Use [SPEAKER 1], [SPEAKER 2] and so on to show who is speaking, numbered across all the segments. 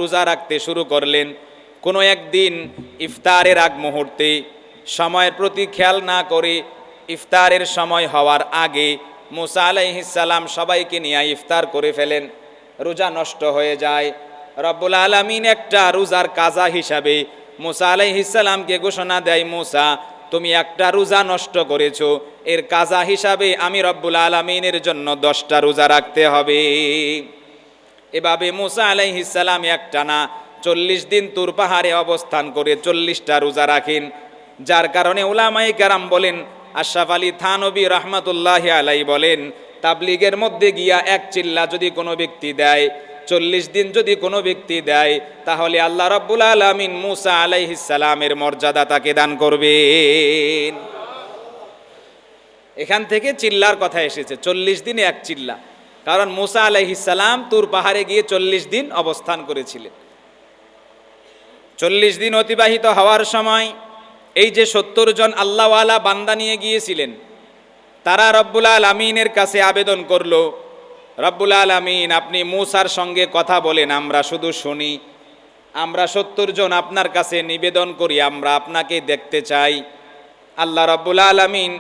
[SPEAKER 1] রোজা রাখতে শুরু করলেন। কোনো একদিন ইফতারের আগ মুহূর্তে সময়ের প্রতি খেয়াল না করে ইফতারের সময় হওয়ার আগে মুসা আলাইহিস সালাম সবাইকে নিয়ে ইফতার করে ফেলেন। রোজা নষ্ট হয়ে যায়। রব্বুল আলামিন একটা রোজার কাজা হিসাবে মুসা আলাইহিস সালামকে ঘোষণা দেয়, মুসা তুমি একটা রোজা নষ্ট করেছো, এর কাজা হিসাবে আমি রব্বুল আলামিনের জন্য 10টা রোজা রাখতে হবে। এভাবে মুসা আলাইহিস সালাম একটানা 40 দিন তুর পাহাড়ে অবস্থান করে 40টা রোজা রাখেন। যার কারণে উলামায়ে কেরাম বলেন, আশরাফ আলী থানবী রহমাতুল্লাহি আলাইহি বলেন, তাবলীগের মধ্যে গিয়া এক চিল্লা যদি কোনো ব্যক্তি দেয়, 40 দিন যদি কোনো ব্যক্তি দেয়, তাহলে আল্লাহ রাব্বুল আলামিন মুসা আলাইহিস সালামের মর্যাদা তাকে দান করবেন। এখান থেকে চিল্লার কথা এসেছে, 40 দিনে এক চিল্লা। কারণ মুসা আলাইহিস সালাম তুর পাহাড়ে গিয়ে 40 দিন অবস্থান করেছিলেন। 40 দিন অতিবাহিত হওয়ার সময় এই যে 70 জন আল্লাহওয়ালা বান্দা নিয়ে গিয়েছিলেন, তারা রব্বুল আলামিনের কাছে আবেদন করলো, রব্বুল আলামিন আপনি মুসার সঙ্গে কথা বলেন, আমরা শুধু শুনি। আমরা 70 জন আপনার কাছে নিবেদন করি, আমরা আপনাকে দেখতে চাই। আল্লাহ রব্বুল আলামিন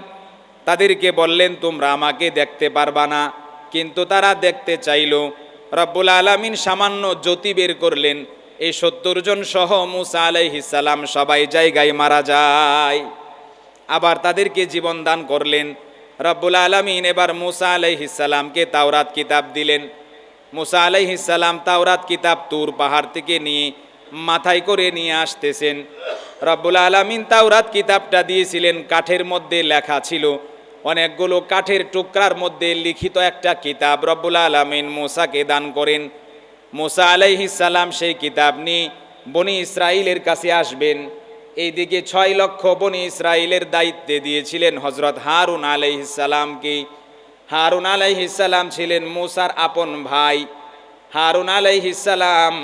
[SPEAKER 1] তাদেরকে বললেন, তোমরা আমাকে দেখতে পারবা না। কিন্তু তারা দেখতে চাইল। রব্বুল আলামিন সামান্য জ্যোতি বের করলেন, এই 70 জন সহ মুসা আলাইহিস সালাম সবাই জায়গায় মারা যায়। আবার তাদেরকে জীবন দান করলেন। রব্বুল আলামিন এবার মুসা আলাইহিস সালামকে তাওরাত কিতাব দিলেন। মুসা আলাইহিস সালাম তাওরাত কিতাব তুর পাহাড় থেকে নিয়ে মাথায় করে নিয়ে আসতেছেন। রব্বুল আলামিন তাওরাত কিতাবটা দিয়েছিলেন, কাঠের মধ্যে লেখা ছিল, অনেকগুলো কাঠের টুকরার মধ্যে লিখিত একটা কিতাব রব্বুল আলামিন মুসাকে দান করেন। মুসা আলাইহিস সালাম সেই কিতাব নিয়ে বনি ইসরাইলের কাছে আসবেন। এইদিকে 6 লক্ষ বনি ইসরাইলের দায়িত্বে দিয়েছিলেন হযরত হারুন আলাইহিস সালামকে। হারুন আলাইহিস সালাম ছিলেন মুসার আপন ভাই। হারুন আলাইহিস সালাম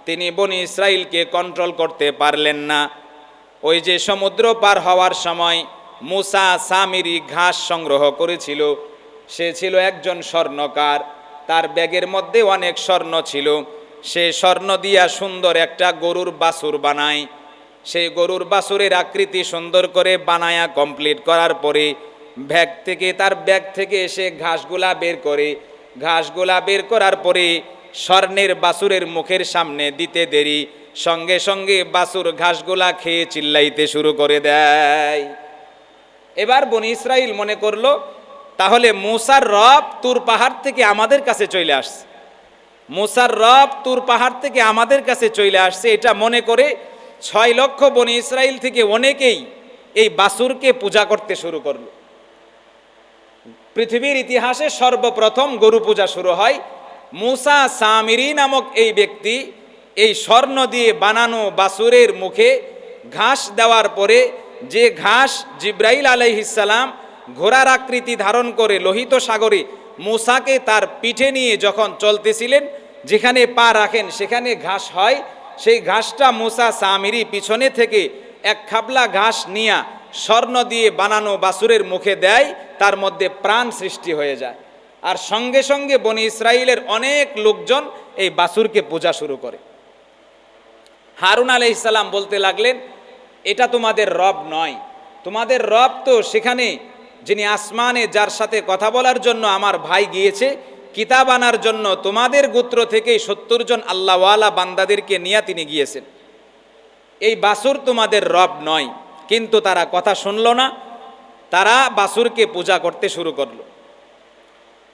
[SPEAKER 1] তিনি বনি ইসরাইলকে কন্ট্রোল করতে পারলেন না। ওই যে সমুদ্র পার হওয়ার সময় মুসা সামিরি ঘাস সংগ্রহ করেছিল। সে ছিল একজন স্বর্ণকার, তার ব্যাগের মধ্যে অনেক স্বর্ণ ছিল। সে স্বর্ণ দিয়া সুন্দর একটা গরুর বাছুর বানায়। সেই গরুর বাছুরের আকৃতি সুন্দর করে বানায়া কমপ্লিট করার পরে তার ব্যাগ থেকে সে ঘাসগুলা বের করে, ঘাসগুলা বের করার পরে স্বর্ণের বাছুরের মুখের সামনে দিতে দেরি সঙ্গে সঙ্গে বাছুর ঘাসগুলা খেয়ে চিল্লাইতে শুরু করে দেয়। এবার বনি ইসরাইল মনে করলো, তাহলে মুসার রব তুর পাহাড় থেকে আমাদের কাছে চলে আসছে, মুসার রব তুর পাহাড় থেকে আমাদের কাছে চলে আসছে। এটা মনে করে 6 লক্ষ বনি ইসরাইল থেকে অনেকেই এই বাছুরকে পূজা করতে শুরু করলো। পৃথিবীর ইতিহাসে সর্বপ্রথম গরু পূজা শুরু হয়। মুসা সামিরি নামক এই ব্যক্তি এই স্বর্ণ দিয়ে বানানো বাছুরের মুখে ঘাস দেওয়ার পরে, যে ঘাস জিব্রাইল আলাইহিস সালাম ঘোড়ার আকৃতি ধারণ করে লোহিত সাগরে মুসাকে তার পিঠে নিয়ে যখন চলতেছিলেন, যেখানে পা রাখেন সেখানে ঘাস হয়, সেই ঘাসটা মুসা সামিরি পিছনে থেকে এক খাবলা ঘাস নিয়ে স্বর্ণ দিয়ে বানানো বাছুরের মুখে দেয়, তার মধ্যে প্রাণ সৃষ্টি হয়ে যায়। আর সঙ্গে সঙ্গে বনি ইসরাইলের অনেক লোকজন এই বাছুরকে পূজা শুরু করে। হারুন আলাইহিস সালাম বলতে লাগলেন, এটা তোমাদের রব নয়, তোমাদের রব তো সেখানে যিনি আসমানে, যার সাথে কথা বলার জন্য আমার ভাই গিয়েছে কিতাব আনার জন্য, তোমাদের গোত্র থেকেই 70 জন আল্লাহওয়ালা বান্দাদেরকে নিয়ে তিনি গিয়েছেন। এই বাছুর তোমাদের রব নয়। কিন্তু তারা কথা শুনল না, তারা বাছুরকে পূজা করতে শুরু করলো।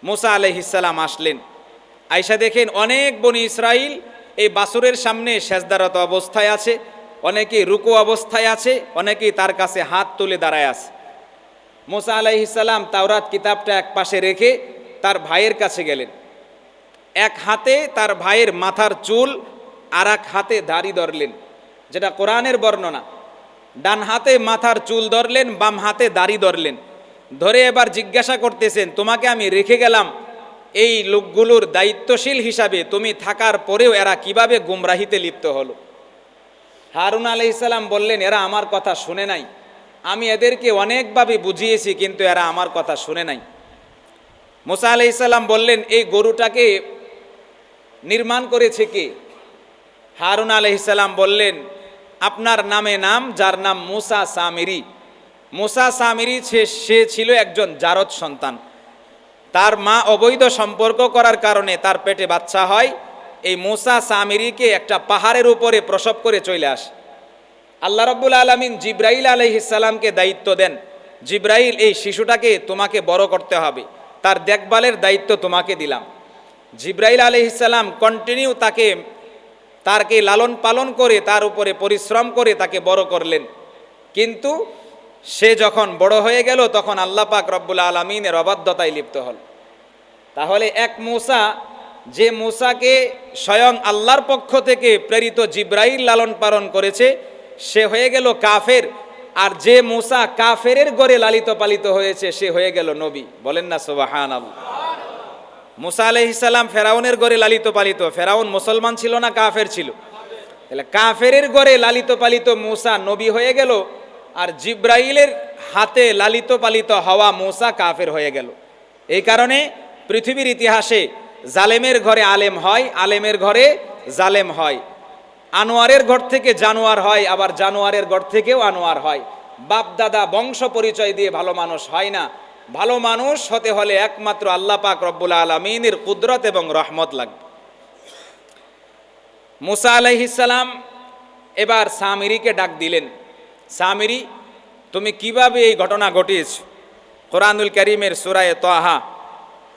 [SPEAKER 1] মুসা আলাইহিস সালাম আসলেন, আয়েশা দেখেন অনেক বনি ইসরাইল এই বাছুরের সামনে সেজদারত অবস্থায় আছে, অনেকেই রুকু অবস্থায় আছে, অনেকেই তার কাছে হাত তুলে দাঁড়ায় আছে। মুসা আলাইহিস সালাম তাওরাত কিতাবটা এক পাশে রেখে তার ভাইয়ের কাছে গেলেন। এক হাতে তার ভাইয়ের মাথার চুল, আর এক হাতে দাড়ি ধরলেন, যেটা কোরআনের বর্ণনা। ডান হাতে মাথার চুল ধরলেন, বাম হাতে দাড়ি ধরলেন। ধরে এবার জিজ্ঞাসা করতেছেন, তোমাকে আমি রেখে গেলাম এই লোকগুলোর দায়িত্বশীল হিসাবে, তুমি থাকার পরেও এরা কিভাবে গুমরাহিতে লিপ্ত হলো? হারুন আলাইহিস সালাম বললেন, এরা আমার কথা শুনে নাই, আমি এদেরকে অনেকভাবে বুঝিয়েছি কিন্তু এরা আমার কথা শুনে নাই। মুসা আলাইহিস সালাম বললেন, এই গরুটাকে নির্মাণ করেছে কে? হারুন আলাইহিস সালাম বললেন, আপনার নামে নাম, যার নাম মুসা সামিরি। মুসা সামিরি সে ছিল একজন জারদ সন্তান। তার মা অবৈধ সম্পর্ক করার কারণে তার পেটে বাচ্চা হয়। এই মুসা সামিরিকে একটা পাহাড়ের উপরে প্রসব করে চলে আসে। আল্লাহ রাব্বুল আলামিন জিব্রাইল আলাইহিস সালামকে দায়িত্ব দেন, জিব্রাইল, এই শিশুটাকে তোমাকে বড় করতে হবে, তার দেখভালের দায়িত্ব তোমাকে দিলাম। জিব্রাইল আলাইহিস সালাম কন্টিনিউ তাকে লালন পালন করে তার উপরে পরিশ্রম করে তাকে বড় করলেন। কিন্তু সে যখন বড় হয়ে গেল তখন আল্লাহ পাক রব্বুল আলামিনের অবাধ্যতায় লিপ্ত হল। তাহলে এক মুসা, যে মুসাকে স্বয়ং আল্লাহর পক্ষ থেকে প্রেরিত জিব্রাইল লালন পালন করেছে, সে হয়ে গেল কাফের। আর যে মুসা কাফেরের গড়ে লালিত পালিত হয়েছে, সে হয়ে গেল নবী। বলেন না সুবহানাল্লাহ। মুসা আলাইহিস সালাম ফেরাউনের গড়ে লালিত পালিত। ফেরাউন মুসলমান ছিল না কাফের ছিল? তাহলে কাফেরের গড়ে লালিত পালিত মুসা নবী হয়ে গেল, আর জিব্রাইলের হাতে লালিত পালিত হওয়া মুসা কাফের হয়ে গেল। এই কারণে পৃথিবীর ইতিহাসে জালেমের ঘরে আলেম হয়, আলেমের ঘরে জালেম হয়। আনোয়ারের ঘর থেকে জানোয়ার হয়, আবার জানোয়ারের ঘর থেকেও আনোয়ার হয়। বাপ দাদা বংশ পরিচয় দিয়ে ভালো মানুষ হয় না। ভালো মানুষ হতে হলে একমাত্র আল্লাহ পাক রব্বুল আলামিনের কুদরত এবং রহমত লাগবে। মুসা আলাইহিস সালাম এবার সামিরিকে ডাক দিলেন, সামিরি, তুমি কিভাবে এই ঘটনা ঘটিয়েছ? কোরআনুল কারীমের সূরা তাহা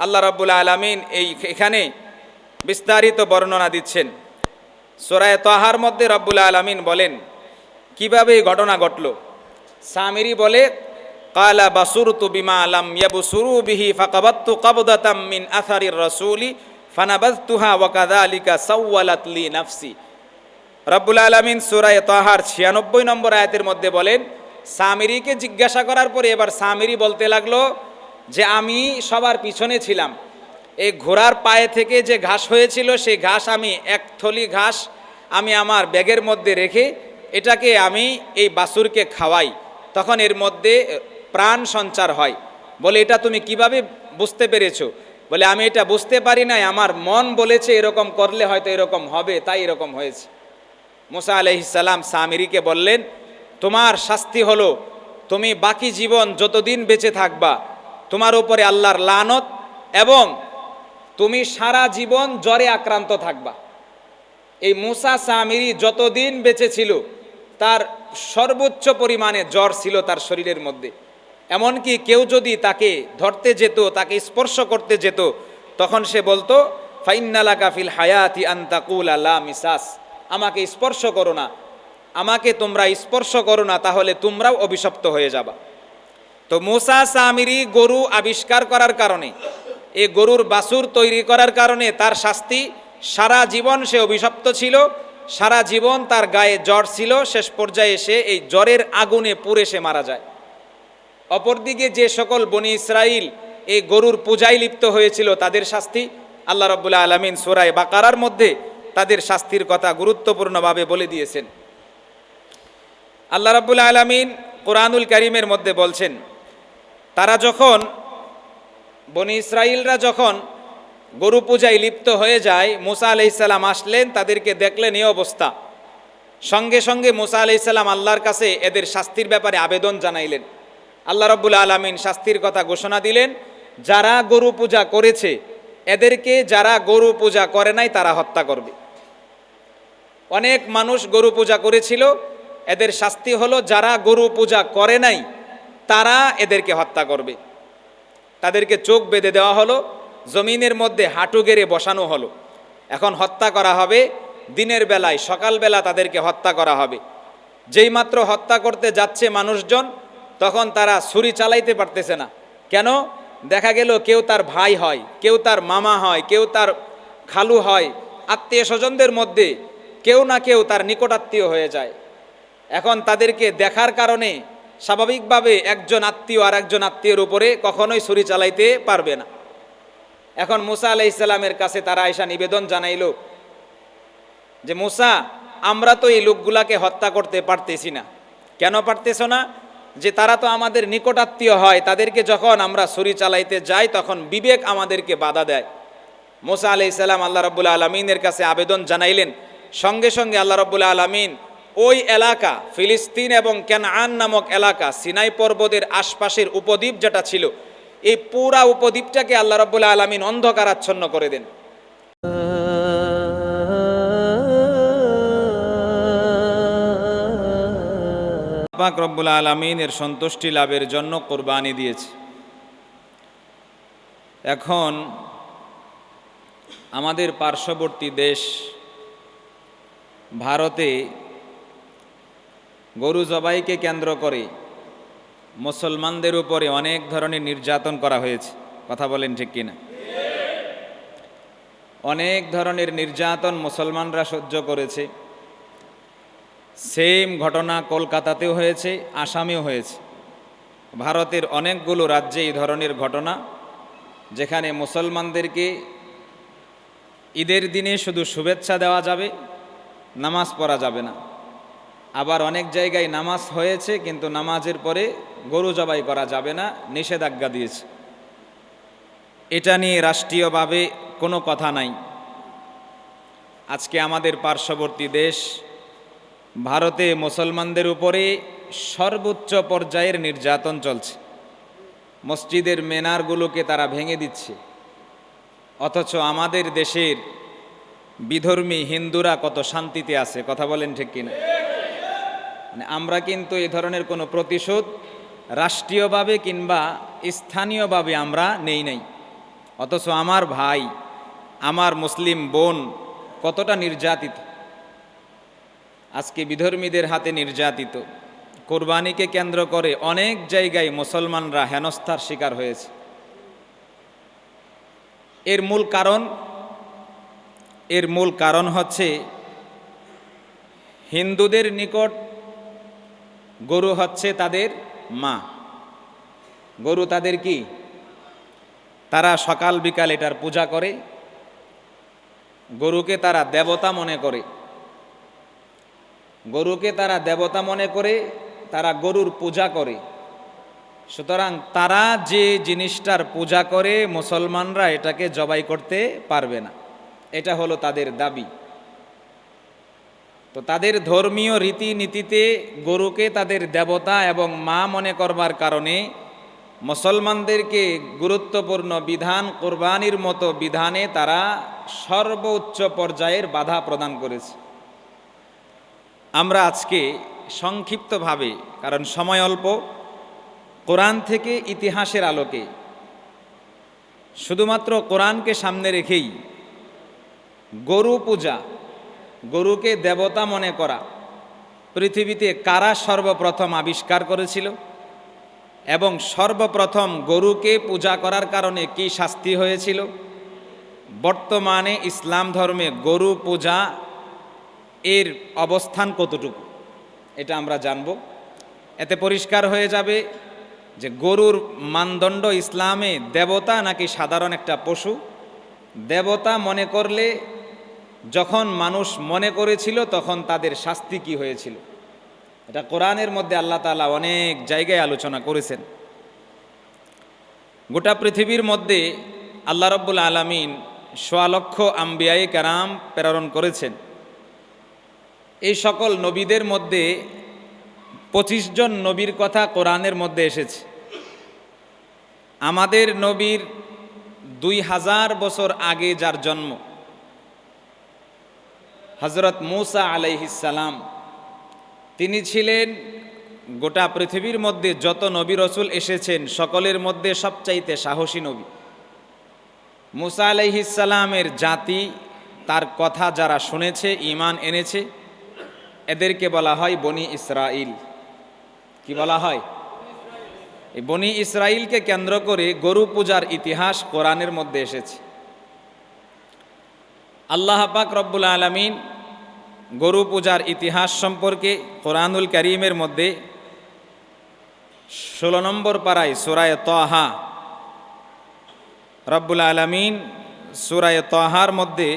[SPEAKER 1] আল্লাহ রাব্বুল আলামিন এখানে বিস্তারিত বর্ণনা দিচ্ছেন। সূরা তাহার মধ্যে রব্বুল আলামিন বলেন কিভাবে এই ঘটনা ঘটল। সামিরি বলে, কালা বাসুরতু বিমা লাম ইয়াবসুরু বিহি ফাকাবাততু কাবদাতাম মিন আসারির রাসূলি ফানাবাযতুহা ওয়া কাযালিকা সাওয়ালাত লি নাফসি। রব্বুল আলামিন সূরা তাহার 96 নম্বর আয়াতের মধ্যে বলেন, সামিরিকে জিজ্ঞাসা করার পরে এবার সামিরি বলতে লাগলো যে আমি সবার পিছনে ছিলাম। এই ঘোড়ার পায়ে থেকে যে ঘাস হয়েছিল, সেই ঘাস আমি এক থলি ঘাস আমি আমার ব্যাগের মধ্যে রেখে এটাকে আমি এই বাছুরকে খাওয়াই, তখন এর মধ্যে প্রাণ সঞ্চার হয়। বলে, এটা তুমি কিভাবে বুঝতে পেরেছো? বলে, আমি এটা বুঝতে পারি নাই, আমার মন বলেছে এরকম করলে হয়তো এরকম হবে, তাই এরকম হয়েছে। মুসা আলাইহিস সালাম সামিরিকে বললেন, তোমার শাস্তি হলো তুমি বাকি জীবন যতদিন বেঁচে থাকবা তোমার উপরে আল্লাহর লানত, এবং তুমি সারা জীবন জ্বরে আক্রান্ত থাকবা। এই মুসা সামিরি যতদিন বেঁচে ছিল তার সর্বোচ্চ পরিমাণে জ্বর ছিল তার শরীরের মধ্যে। এমনকি কেউ যদি তাকে ধরতে যেত, তাকে স্পর্শ করতে যেত, তখন সে বলতো, ফাইন্নালাকা ফিল হায়াতি আন তাকুলা লা মিসাস, আমাকে স্পর্শ করো না, আমাকে তোমরা স্পর্শ করো না, তাহলে তোমরাও অভিশপ্ত হয়ে যাবা। তো মুসা সামিরি গরু আবিষ্কার করার কারণে, এই গরুর বাছুর তৈরি করার কারণে তার শাস্তি, সারা জীবন সে অভিশপ্ত ছিল, সারা জীবন তার গায়ে জ্বর ছিল, শেষ পর্যায়ে সে এই জ্বরের আগুনে পুড়ে সে মারা যায়। অপরদিকে যে সকল বনি ইসরাইল এই গরুর পূজায় লিপ্ত হয়েছিল তাদের শাস্তি আল্লাহ রাব্বুল আলামিন সূরা বাকারার মধ্যে তাদের শাস্তির কথা গুরুত্বপূর্ণভাবে বলে দিয়েছেন। আল্লাহ রাব্বুল আলামিন কোরআনুল কারীমের মধ্যে বলছেন, তারা যখন বনি ইসরাইলরা যখন গরু পূজায় লিপ্ত হয়ে যায়, মুসা আলাইহিস সালাম আসলেন, তাদেরকে দেখলেন এই অবস্থা। সঙ্গে সঙ্গে মুসা আলাইহিস সালাম আল্লাহর কাছে এদের শাস্তির ব্যাপারে আবেদন জানাইলেন। আল্লাহ রাব্বুল আলামিন শাস্তির কথা ঘোষণা দিলেন, যারা গরু পূজা করেছে এদেরকে যারা গরু পূজা করে নাই তারা হত্যা করবে। অনেক মানুষ গরু পূজা করেছিল, এদের শাস্তি হলো যারা গরু পূজা করে নাই তারা এদেরকে হত্যা করবে। তাদেরকে চোখ বেঁধে দেওয়া হলো, জমিনের মধ্যে হাঁটু গেড়ে বসানো হলো। এখন হত্যা করা হবে দিনের বেলায়, সকালবেলা তাদেরকে হত্যা করা হবে। যেই মাত্র হত্যা করতে যাচ্ছে মানুষজন, তখন তারা ছুরি চালাইতে পারতেছে না। কেন? দেখা গেল কেউ তার ভাই হয়, কেউ তার মামা হয়, কেউ তার খালু হয়, আত্মীয় স্বজনদের মধ্যে কেউ না কেউ তার নিকটাত্মীয় হয়ে যায়। এখন তাদেরকে দেখার কারণে স্বাভাবিকভাবে একজন আত্মীয় আর একজন আত্মীয়ের উপরে কখনোই ছুরি চালাইতে পারবে না। এখন মুসা আলাইহিস সালামের কাছে তারা আইসা নিবেদন জানাইল যে, মুসা, আমরা তো এই লোকগুলাকে হত্যা করতে পারতেছি না। কেন পারতেছো না? যে তারা তো আমাদের নিকটাত্মীয় হয়, তাদেরকে যখন আমরা ছুরি চালাইতে যাই তখন বিবেক আমাদেরকে বাধা দেয়। মুসা আলাইহিস সালাম আল্লাহ রাব্বুল আলামিনের কাছে আবেদন জানাইলেন, সঙ্গে সঙ্গে আল্লাহ রাব্বুল আলামিন ওই এলাকা ফিলিস্তিন এবং কানান নামক এলাকা সিনাই পর্বতের আশপাশের উপদ্বীপ যেটা ছিল এই পুরা উপদ্বীপটাকে আল্লাহ রাব্বুল আলামিন অন্ধকারাচ্ছন্ন করে দেন। পাক রব্বুল আলামিনের সন্তুষ্টি লাভের জন্য কোরবানি দিয়েছে। এখন আমাদের পার্শ্ববর্তী দেশ ভারতে গরু জবাইকে কেন্দ্র করে মুসলমানদের উপরে অনেক ধরনের নির্যাতন করা হয়েছে। কথা বলেন ঠিক কিনা? অনেক ধরনের নির্যাতন মুসলমানরা সহ্য করেছে। সেম ঘটনা কলকাতাতেও হয়েছে, আসামেও হয়েছে। ভারতের অনেকগুলো রাজ্যে এই ধরনের ঘটনা, যেখানে মুসলমানদেরকে ঈদের দিনে শুধু শুভেচ্ছা দেওয়া যাবে, নামাজ পড়া যাবে না। আবার অনেক জায়গায় নামাজ হয়েছে কিন্তু নামাজের পরে গরু জবাই করা যাবে না, নিষেধাজ্ঞা দিয়েছে। এটা নিয়ে রাষ্ট্রীয়ভাবে কোনো কথা নাই। আজকে আমাদের পার্শ্ববর্তী দেশ ভারতে মুসলমানদের উপরে সর্বোচ্চ পর্যায়ের নির্যাতন চলছে। মসজিদের মিনারগুলোকে তারা ভেঙে দিচ্ছে, অথচ আমাদের দেশের বিধর্মী হিন্দুরা কত শান্তিতে আছে। কথা বলেন ঠিক কিনা? মানে আমরা কিন্তু এই ধরনের কোনো প্রতিশোধ রাষ্ট্রীয়ভাবে কিংবা স্থানীয়ভাবে আমরা নেই নাই, অথচ আমার ভাই, আমার মুসলিম বোন কতটা নির্যাতিত, আজকে বিধর্মীদের হাতে নির্যাতিত। কোরবানিকে কেন্দ্র করে অনেক জায়গায় মুসলমানরা হেনস্থার শিকার হয়েছে। এর মূল কারণ হচ্ছে হিন্দুদের নিকট গরু হচ্ছে তাদের মা। গরু তাদের কি? তারা সকাল বিকাল এটার পূজা করে, গরুকে তারা দেবতা মনে করে। গরুকে তারা দেবতা মনে করে, তারা গরুর পূজা করে। সুতরাং তারা যে জিনিসটার পূজা করে মুসলমানরা এটাকে জবাই করতে পারবে না, এটা হলো তাদের দাবি। তো তাদের ধর্মীয় রীতিনীতিতে গরুকে তাদের দেবতা এবং মা মনে করবার কারণে মুসলমানদেরকে গুরুত্বপূর্ণ বিধান কোরবানির মতো বিধানে তারা সর্বোচ্চ পর্যায়ের বাধা প্রদান করেছে। আমরা আজকে সংক্ষিপ্তভাবে, কারণ সময় অল্প, কোরআন থেকে ইতিহাসের আলোকে শুধুমাত্র কোরআনকে সামনে রেখেই গরু পূজা, গরুকে দেবতা মনে করা পৃথিবীতে কারা সর্বপ্রথম আবিষ্কার করেছিল এবং সর্বপ্রথম গরুকে পূজা করার কারণে কি শাস্তি হয়েছিল, বর্তমানে ইসলাম ধর্মে গরু পূজা এর অবস্থান কতটুকু, এটা আমরা জানব। এতে পরিষ্কার হয়ে যাবে যে গরুর মানদণ্ড ইসলামে দেবতা নাকি সাধারণ একটা পশু। দেবতা মনে করলে যখন মানুষ মনে করেছিল তখন তাদের শাস্তি কি হয়েছিল, এটা কোরআনের মধ্যে আল্লাহ তাআলা অনেক জায়গায় আলোচনা করেছেন। গোটা পৃথিবীর মধ্যে আল্লাহ রাব্বুল আলামিন ১০০ লক্ষ আম্বিয়ায়ে কেরাম প্রেরণ করেছেন। এই সকল নবীদের মধ্যে ২৫ জন নবীর কথা কোরআনের মধ্যে এসেছে। আমাদের নবীর ২০০০ বছর আগে যার জন্ম, হযরত মূসা আলাইহিস সালাম, তিনি ছিলেন গোটা পৃথিবীর মধ্যে যত নবী রসুল এসেছেন সকলের মধ্যে সবচাইতে সাহসী নবী। মূসা আলাইহিস সালামের জাতি, তার কথা যারা শুনেছে, ঈমান এনেছে, এদেরকে বলা হয় বনি ইসরাইল। কি বলা হয়? এই বনি ইসরাইলকে কেন্দ্র করে গরু পূজার ইতিহাস কোরআনের মধ্যে এসেছে। আল্লাহ পাক রব্বুল আলামিন গরু পূজার ইতিহাস সম্পর্কে কোরআনুল কারীমের মধ্যে ১৬ নম্বর পারায় সূরায়ে তাহা, রব্বুল আলামিন সূরায়ে তাহার মধ্যে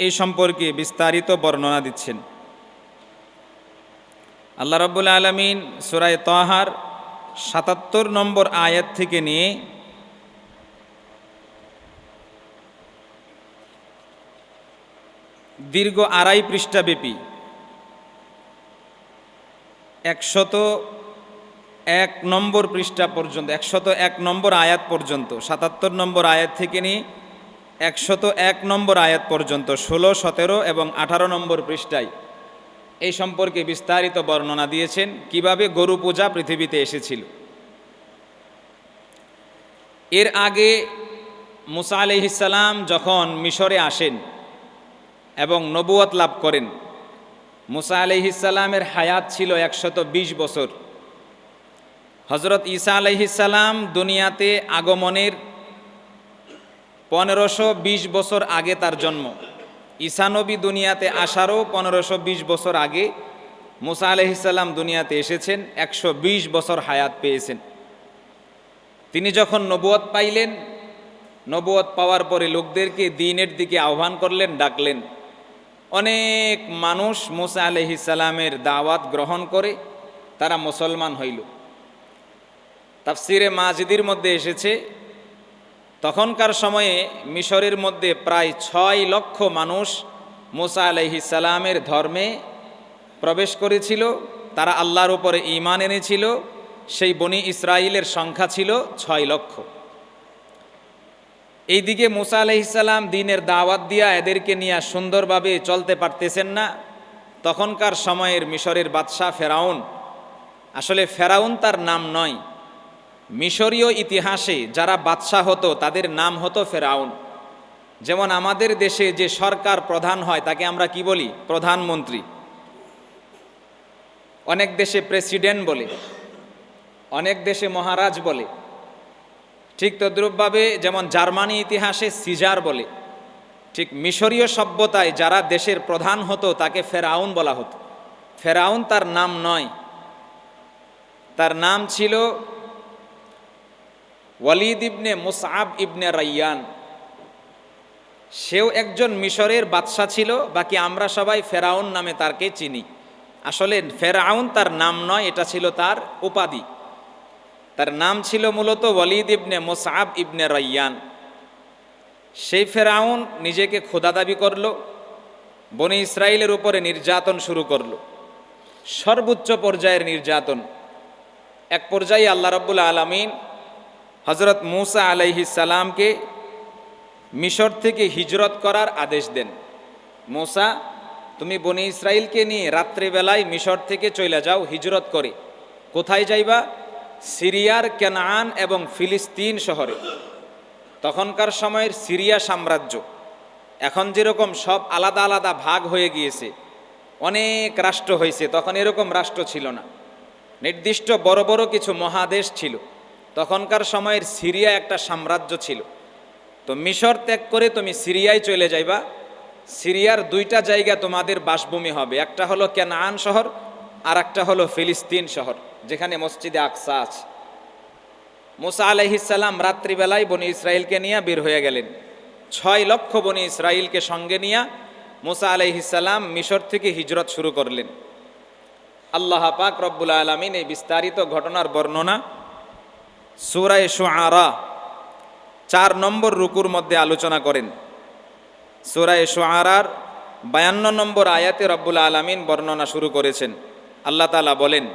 [SPEAKER 1] এই সম্পর্কে বিস্তারিত বর্ণনা দিচ্ছেন। আল্লাহ রব্বুল আলামিন সূরায়ে তাহার ৭৭ নম্বর আয়াত থেকে নিয়ে ২ দীর্ঘ 2.5 পৃষ্ঠাব্যাপী 101 নম্বর পৃষ্ঠা পর্যন্ত, 101 নম্বর আয়াত পর্যন্ত, 77 নম্বর আয়াত থেকে নিয়ে 101 নম্বর আয়াত পর্যন্ত 16, 17 এবং 18 নম্বর পৃষ্ঠায় এই সম্পর্কে বিস্তারিত বর্ণনা দিয়েছেন কিভাবে গরু পূজা পৃথিবীতে এসেছিল। এর আগে মুসা আলাইহিস সালাম যখন মিশরে আসেন এবং নবুয়ত লাভ করেন, মুসা আলাইহিস সালামের হায়াত ছিল 120 বছর। হযরত ঈসা আলাইহিস সালাম দুনিয়াতে আগমনের 1520 বছর আগে তার জন্ম। ঈসা নবী দুনিয়াতে আসারও 1520 বছর আগে মুসা আলাইহিস সালাম দুনিয়াতে এসেছেন, 120 বছর হায়াত পেয়েছেন। তিনি যখন নবুয়ত পাইলেন, নবুয়ত পাওয়ার পরে লোকদেরকে দ্বীনের দিকে আহ্বান করলেন, ডাকলেন। অনেক মানুষ মুসা আলাইহিস সালামের দাওয়াত গ্রহণ করে তারা মুসলমান হইল। তাফসিরে মাজিদির মধ্যে এসেছে তখনকার সময়ে মিশরের মধ্যে প্রায় 6 লক্ষ মানুষ মুসা আলাইহিস সালামের ধর্মে প্রবেশ করেছিল, তারা আল্লাহর উপরে ঈমান এনেছিল। সেই বনি ইসরাইলের সংখ্যা ছিল 6 লক্ষ। এইদিকে মুসা আলাইহিস সালাম দ্বীনের দাওয়াত দিয়া এদেরকে নিয়ে সুন্দরভাবে চলতে পারতেছেন না। তখনকার সময়ের মিশরের বাদশাহ ফেরাউন, আসলে ফেরাউন তার নাম নয়, মিশরীয় ইতিহাসে যারা বাদশাহ হতো তাদের নাম হতো ফেরাউন। যেমন আমাদের দেশে যে সরকার প্রধান হয় তাকে আমরা কি বলি? প্রধানমন্ত্রী। অনেক দেশে প্রেসিডেন্ট বলে, অনেক দেশে মহারাজ বলে। ঠিক তদ্রূপভাবে যেমন জার্মানি ইতিহাসে সিজার বলে, ঠিক মিশরীয় সভ্যতায় যারা দেশের প্রধান হতো তাকে ফেরাউন বলা হতো। ফেরাউন তার নাম নয়, তার নাম ছিল ওয়ালিদ ইবনে মুসআব ইবনে রাইয়ান। সেও একজন মিশরের বাদশা ছিল, বাকি আমরা সবাই ফেরাউন নামে তাকে চিনি। আসলে ফেরাউন তার নাম নয়, এটা ছিল তার উপাধি। তার নাম ছিল মূলত ওয়ালিদ ইবনে মুসআব ইবনে রাইয়ান। সেই ফেরাউন নিজেকে খোদা দাবি করল, বনি ইসরাইলের উপরে নির্যাতন শুরু করল, সর্বোচ্চ পর্যায়ের নির্যাতন। এক পর্যায়ে আল্লাহ রাব্বুল আলামিন হযরত মুসা আলাইহিস সালামকে মিশর থেকে হিজরত করার আদেশ দেন। মুসা, তুমি বনি ইসরাইলকে নিয়ে রাত্রেবেলায় মিশর থেকে চলে যাও হিজরত করে। কোথায় যাইবা? সিরিয়ার কেনান এবং ফিলিস্তিন শহরে। তখনকার সময়ের সিরিয়া সাম্রাজ্য, এখন যেরকম সব আলাদা আলাদা ভাগ হয়ে গিয়েছে, অনেক রাষ্ট্র হয়েছে, তখন এরকম রাষ্ট্র ছিল না। নির্দিষ্ট বড় বড় কিছু মহাদেশ ছিল। তখনকার সময়ের সিরিয়া একটা সাম্রাজ্য ছিল। তো মিশর ত্যাগ করে তুমি সিরিয়ায় চলে যাইবা। সিরিয়ার 2টা জায়গা তোমাদের বাসভূমি হবে, একটা হলো কেনান শহর আর একটা হলো ফিলিস্তিন শহর, যেখানে মসজিদে আকসা আছে। মুসা আলাইহিস সালাম রাত্রিবেলায় বনি ইসরাইলকে নিয়ে বের হয়ে গেলেন। 6 লক্ষ বনি ইসরাইলকে সঙ্গে নিয়ে মুসা আলাইহিস সালাম মিশর থেকে হিজরত শুরু করলেন। আল্লাহ পাক রব্বুল আলামিন এই বিস্তারিত ঘটনার বর্ণনা সূরা শুআরা 4 নম্বর রুকুর মধ্যে আলোচনা করেন। সূরা শুআরার 52 নম্বর আয়াতে রব্বুল আলামিন বর্ণনা শুরু করেছেন। আল্লাহ তাআলা বলেন,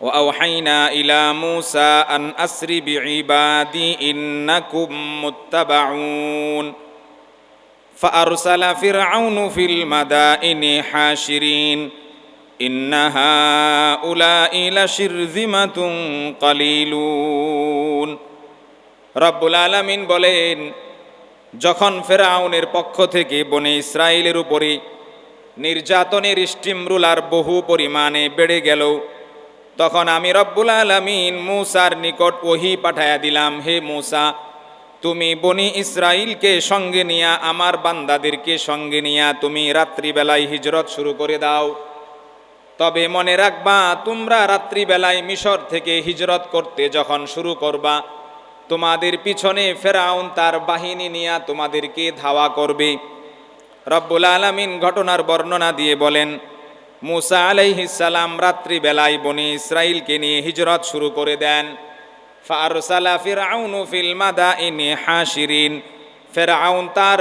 [SPEAKER 1] وأوحينا إلى موسى أن أسر بعبادي إنكم متبعون فأرسل فرعون في المدائن حاشرين إن هؤلاء لشرذمة قليلون। রব্বুল আলামিন বলেন, যখন ফেরাউনের পক্ষ থেকে বনি ইসরাইলের উপরে নির্যাতনের স্টিম রুলার বহু পরিমাণে বেড়ে গেল, তখন আমি রব্বুল আলামিন মূসার নিকট ওহী পাঠায়া দিলাম, হে মূসা, তুমি বনি ইসরাইলকে সঙ্গে নিয়া, আমার বান্দাদেরকে সঙ্গে নিয়া তুমি রাত্রিবেলায় হিজরত শুরু করে দাও। তবে মনে রাখবা, তোমরা রাত্রিবেলায় মিশর থেকে হিজরত করতে যখন শুরু করবা, তোমাদের পিছনে ফেরাউন তার বাহিনী নিয়া তোমাদেরকে ধাওয়া করবে। রব্বুল আলামিন ঘটনার বর্ণনা দিয়ে বলেন, মুসা আলাইহিস সালাম রাত্রিবেলায় বনি ইসরাইলকে নিয়ে হিজরত শুরু করে দেন। ফারসালা ফিরআউনু ফিল মাদাইনি হাশিরিন। ফেরাউন তার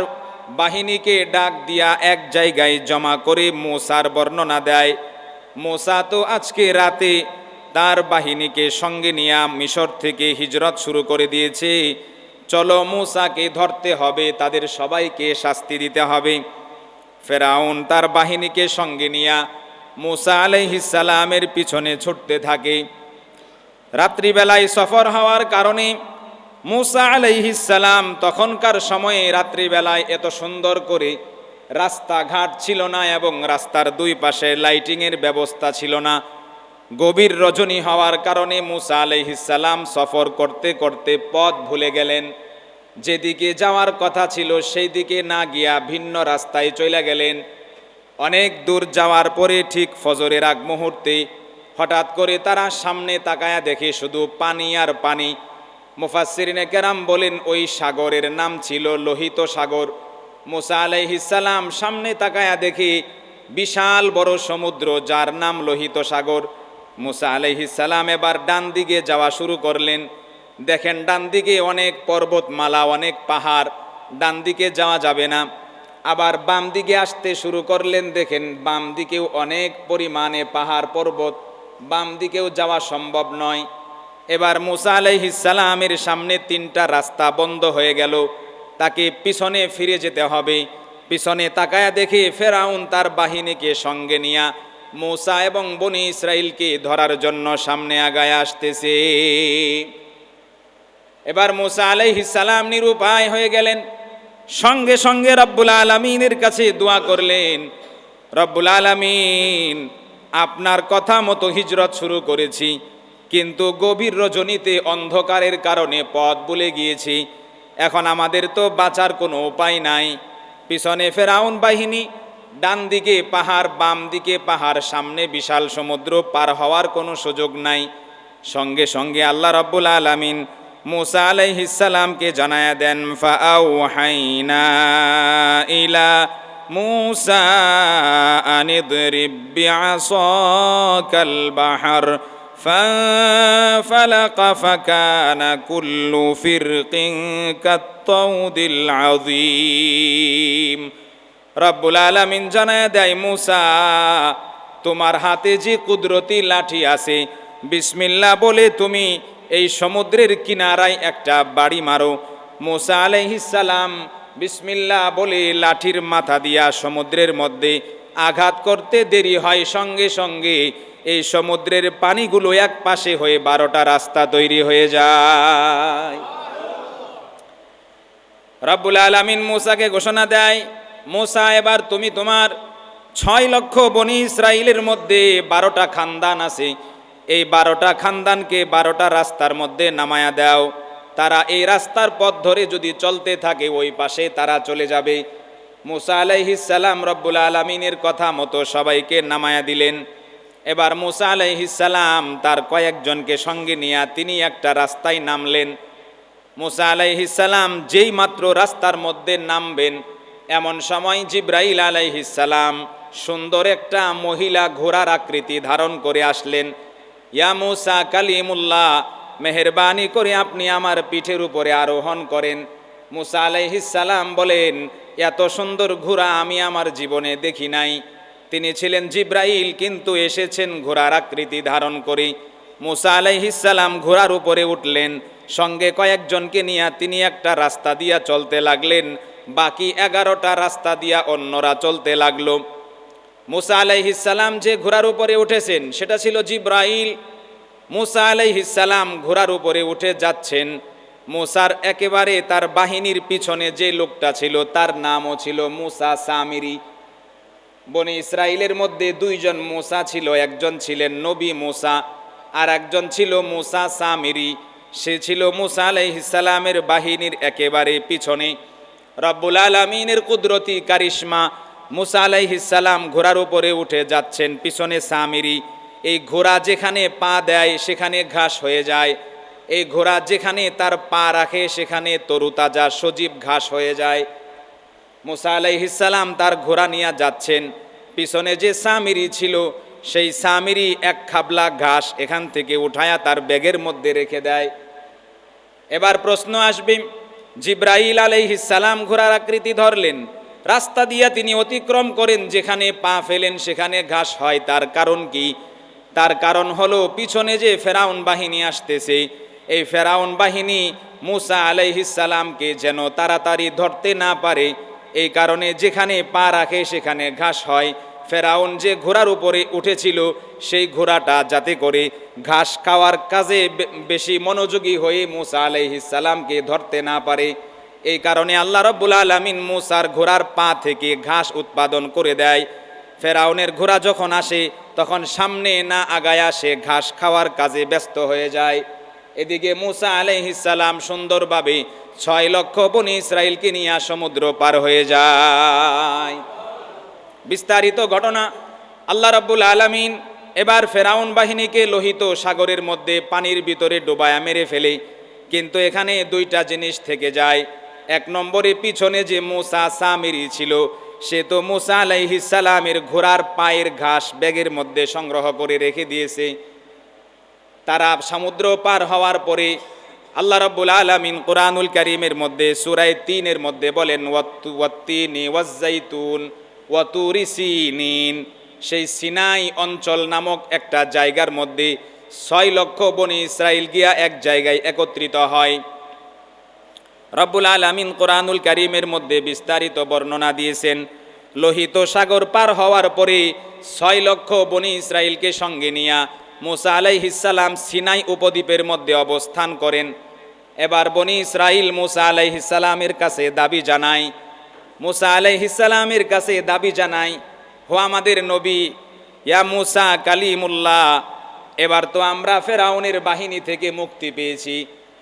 [SPEAKER 1] বাহিনীকে ডাক দিয়া এক জায়গায় জমা করে মূসার বর্ণনা দেয়। মূসা তো আজকে রাতে তার বাহিনীকে সঙ্গে নিয়ে মিশর থেকে হিজরত শুরু করে দিয়েছে, চলো মূসাকে ধরতে হবে, তাদের সবাইকে শাস্তি দিতে হবে। ফেরাউন তার বাহিনীকে সঙ্গে নিয়ে মূসা আলাইহিস সালামের পিছনে ছুটতে থাকে। রাত্রিবেলায় সফর হওয়ার কারণে মূসা আলাইহিস সালাম তখনকার সময়ে রাত্রিবেলায় এত সুন্দর করে রাস্তাঘাট ছিল না এবং রাস্তার দুই পাশে লাইটিংয়ের ব্যবস্থা ছিল না। গভীর রজনী হওয়ার কারণে মূসা আলাইহিস সালাম সফর করতে করতে পথ ভুলে গেলেন। যেদিকে যাওয়ার কথা ছিল সেই দিকে না গিয়া ভিন্ন রাস্তায় চলে গেলেন। অনেক দূর যাওয়ার পরে ঠিক ফজরের আগ মুহূর্তে হঠাৎ করে তারা সামনে তাকায়া দেখে শুধু পানি আর পানি। মুফাসসিরিনে কেরাম বলেন ওই সাগরের নাম ছিল লোহিত সাগর। মূসা আলাইহিস সালাম সামনে তাকায়া দেখে বিশাল বড় সমুদ্র, যার নাম লোহিত সাগর। মূসা আলাইহিস সালাম এবার ডান দিকে যাওয়া শুরু করলেন। দেখেন ডান দিকে অনেক পর্বতমালা, অনেক পাহাড়, ডান দিকে যাওয়া যাবে না। আবার বাম দিকে আসতে শুরু করলেন, দেখেন বাম দিকেও অনেক পরিমাণে পাহাড় পর্বত, বাম দিকেও যাওয়া সম্ভব নয়। এবার মূসা আলাইহিস সালামের সামনে তিনটা রাস্তা বন্ধ হয়ে গেল, তাকে পিছনে ফিরে যেতে হবে। পিছনে তাকায়া দেখে ফেরাউন তার বাহিনীকে সঙ্গে নিয়ে মূসা এবং বনি ইসরাইলকে ধরার জন্য সামনে আগায় আসতেছে। এবার মূসা আলাইহিস সালাম নিরুপায় হয়ে গেলেন। সঙ্গে সঙ্গে রব্বুল আলামিনের কাছে দোয়া করলেন, রব্বুল আলামিন, আপনার কথা মতো হিজরত শুরু করেছি, কিন্তু গভীর রজনীতে অন্ধকারের কারণে পথ ভুলে গিয়েছি। এখন আমাদের তো বাঁচার কোনো উপায় নাই। পিছনে ফেরাউন বাহিনী, ডান দিকে পাহাড়, বাম দিকে পাহাড়, সামনে বিশাল সমুদ্র, পার হওয়ার কোনো সুযোগ নাই। সঙ্গে সঙ্গে আল্লাহ রব্বুল আলামিন মূসা আলাইহিস সালামকে জানায়া দেন, ফাআওহাইনা ইলা মূসা আনিদরিব বিআসাকাল বাহর فانفلق فكان كل فرق كالطود العظيم। রব্বুল আলামিন জানায়া দেয়, মূসা, তোমার হাতে যে কুদরতি লাঠি আছে, বিসমিল্লাহ বলে তুমি এই সমুদ্রের কিনারায় একটা বাড়ি মারো। মূসা আলাইহিস সালাম বিসমিল্লাহ বলে লাঠির মাথা দিয়া সমুদ্রের মধ্যে আঘাত করতে দেরি হয়, সঙ্গে সঙ্গে এই সমুদ্রের পানিগুলো এক পাশে হয়ে 12টা রাস্তা তৈরি হয়ে যায়। রব্বুল আলামিন মূসাকে ঘোষণা দেয়, মূসা, এবার তুমি তোমার 6 লক্ষ বনি ইসরাইলের মধ্যে 12টা খানদান আছে, এই 12টা খানদানকে 12টা রাস্তার মধ্যে নামায়া দাও। তারা এই রাস্তার পথ ধরে যদি চলতে থাকে ওই পাশে তারা চলে যাবে। মূসা আলাইহিস সালাম রব্বুল আলামিনের কথা মতো সবাইকে নামায়া দিলেন। এবার মূসা আলাইহিস সালাম তার কয়েকজনকে সঙ্গে নিয়ে তিনি একটা রাস্তায় নামলেন। মূসা আলাইহিস সালাম যেই মাত্র রাস্তার মধ্যে নামবেন, এমন সময় জিবরাইল আলাইহিস সালাম সুন্দর একটা মহিলা ঘোড়ার আকৃতি ধারণ করে আসলেন। ইয়া মূসা কালিমুল্লাহ, মেহেরবানি করে আপনি আমার পিঠের উপরে আরোহণ করেন। মূসা আলাইহিস সালাম বলেন, এত সুন্দর ঘোড়া আমি আমার জীবনে দেখি নাই। তিনি ছিলেন জিবরাইল, কিন্তু এসেছেন ঘোড়ার আকৃতি ধারণ করে। মূসা আলাইহিস সালাম ঘোড়ার উপরে উঠলেন, সঙ্গে কয়েকজনকে নিয়ে তিনি একটা রাস্তা দিয়া চলতে লাগলেন, বাকি 11টা রাস্তা দিয়া অন্যরা চলতে লাগলো। মূসা আলাইহিস সালাম যে ঘোড়ার উপরে উঠেছেন সেটা ছিল জিবরাইল। মূসা আলাইহিস সালাম ঘোড়ার উপরে উঠে যাচ্ছেন। মূসার একেবারে তার বাহিনীর পিছনে যে লোকটা ছিল তার নামও ছিল মূসা সামিরি। বনি ইসরাইলের মধ্যে 2 জন মূসা ছিল, একজন ছিলেন নবী মূসা আর একজন ছিল মূসা সামিরি। সে ছিল মূসা আলাইহিস সালামের বাহিনীর একেবারে পিছনে। রব্বুল আলামিনের কুদরতি কারিশমা, মূসা আলাইহিস সালাম ঘোড়ার উপরে উঠে যাচ্ছেন, পিছনে সামিরি। এই ঘোড়া যেখানে পা দেয় সেখানে ঘাস হয়ে যায়, এই ঘোড়া যেখানে তার পা রাখে সেখানে তরুতাজা সজীব ঘাস হয়ে যায়। মূসা আলাইহিস সালাম তার ঘোড়া নিয়ে যাচ্ছেন, পিছনে যে সামিরি ছিল সেই সামিরি এক খাবলা ঘাস এখান থেকে উঠায়া তার ব্যাগের মধ্যে রেখে দেয়। এবার প্রশ্ন আসবে, জিব্রাইল আলাইহিস সালাম ঘোড়ার আকৃতি ধরলেন, রাস্তা দিয়া তিনি অতিক্রম করেন, যেখানে পা ফেলেন সেখানে ঘাস হয়। তার কারণ কি? তার কারণ হলো পিছনে যে ফেরাউন বাহিনী আসতেছে, এই ফেরাউন বাহিনী মুসা আলাইহিস সালামকে যেন তাড়াতাড়ি ধরতে না পারে, এই কারণে যেখানে পা রাখে সেখানে ঘাস হয়। ফেরাউন যে ঘোড়ার উপরে উঠেছিল সেই ঘোড়াটা যাতে করে ঘাস খাওয়ার কাজে বেশি মনোযোগী হয়ে মুসা আলাইহিস সালামকে ধরতে না পারে, এই কারণে আল্লাহ রাব্বুল আলামিন মুসার ঘোড়ার পা থেকে ঘাস উৎপাদন করে দেয়। ফেরাউনের ঘোড়া যখন আসে তখন সামনে না আগায়া সে ঘাস খাওয়ার কাজে ব্যস্ত হয়ে যায়। এদিকে মুসা আলাইহিস সালাম সুন্দরভাবে 6 লক্ষ বনী ইসরাইলকে নিয়ে সমুদ্র পার হয়ে যায়। বিস্তারিত ঘটনা। আল্লাহ রাব্বুল আলামিন এবার ফেরাউন বাহিনীকে লোহিত সাগরের মধ্যে পানির ভিতরে ডুবায়া মেরে ফেলে, কিন্তু এখানে দুইটা জিনিস থেকে যায়। এক নম্বরে পিছনে যে মুসা সামিরি ছিল, সে তো মুসা আলাইহিস সালামের ঘোড়ার পায়ের ঘাস ব্যাগের মধ্যে সংগ্রহ করে রেখে দিয়েছে। তারা সমুদ্র পার হওয়ার পরে আল্লাহ রাব্বুল আলামিন কুরআনুল কারীমের মধ্যে সূরা ৩-এর মধ্যে বলেন, ওয়াত্তিনি ওয়াজ্জাইতুন ওয়া তুরি সিনিন, সেই সিনাই অঞ্চল নামক একটা জায়গার মধ্যে 6 লক্ষ বনী ইসরাইল গিয়া এক জায়গায় একত্রিত হয়। রব্বুল আলামিন কুরআনুল কারীমের মধ্যে বিস্তারিত বর্ণনা দিয়েছেন। লোহিত সাগর পার হওয়ার পরে 6 লক্ষ বনী ইসরাইলকে সঙ্গে নিয়া মুসা আলাইহিস সালাম সিনাই উপদ্বীপের মধ্যে অবস্থান করেন। এবার বনী ইসরাইল মুসা আলাইহিস সালামের কাছে দাবি জানায়, মুসা আলাইহিস সালামের কাছে দাবি জানায়, হো আমাদের নবী, ইয়া মুসা কালিমুল্লাহ, এবার তো আমরা ফেরাউনের বাহিনী থেকে মুক্তি পেয়েছি,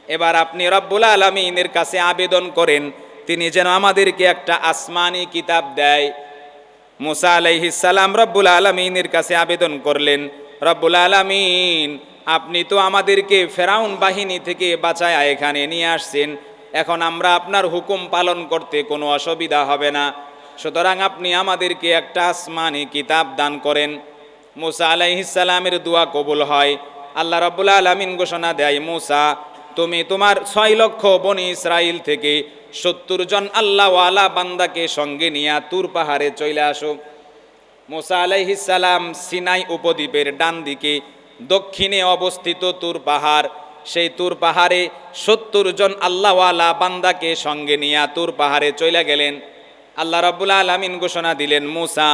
[SPEAKER 1] এবার আপনি রব্বুল আলামিনের কাছে আবেদন করেন তিনি যেন আমাদেরকে একটা আসমানি কিতাব দেয়। মুসা আলাইহিস সালাম রব্বুল আলামিনের কাছে আবেদন করলেন, রব্বুল আলামিন, আপনি তো আমাদেরকে ফেরাউন বাহিনী থেকে বাঁচায়া এখানে নিয়ে আসছেন, এখন আমরা আপনার হুকুম পালন করতে কোনো অসুবিধা হবে না, সুতরাং আপনি আমাদেরকে একটা আসমানি কিতাব দান করেন। মুসা আলাইহিস সালামের দোয়া কবুল হয়। আল্লাহ রাব্বুল আলামিন ঘোষণা দেয়, মুসা, তুমি তোমার 6 লক্ষ বনী ইসরাইল থেকে 70 জন আল্লাহওয়ালা বান্দাকে সঙ্গে নিয়ে তুর পাহাড়ে চলে আসো। মুসা আলাইহিস সালাম সিনাই উপদ্বীপের ডান দিকে দক্ষিণে অবস্থিত তুর পাহাড়, সেই তুর পাহাড়ে 70 জন আল্লাহওয়ালা বান্দাকে সঙ্গে নিয়ে তুর পাহাড়ে চলে গেলেন। আল্লাহ রাব্বুল আলামিন ঘোষণা দিলেন, মুসা,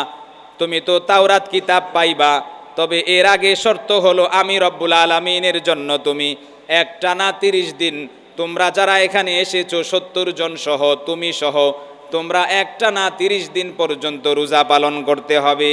[SPEAKER 1] তুমি তো তাওরাত কিতাব পাইবা, তবে এর আগে শর্ত হলো আমি রব্বুল আলামিনের জন্য তুমি একটানা 30 দিন, তোমরা যারা এখানে এসেছো 70 জন সহ তুমি সহ, তোমরা একটানা 30 দিন পর্যন্ত রোজা পালন করতে হবে।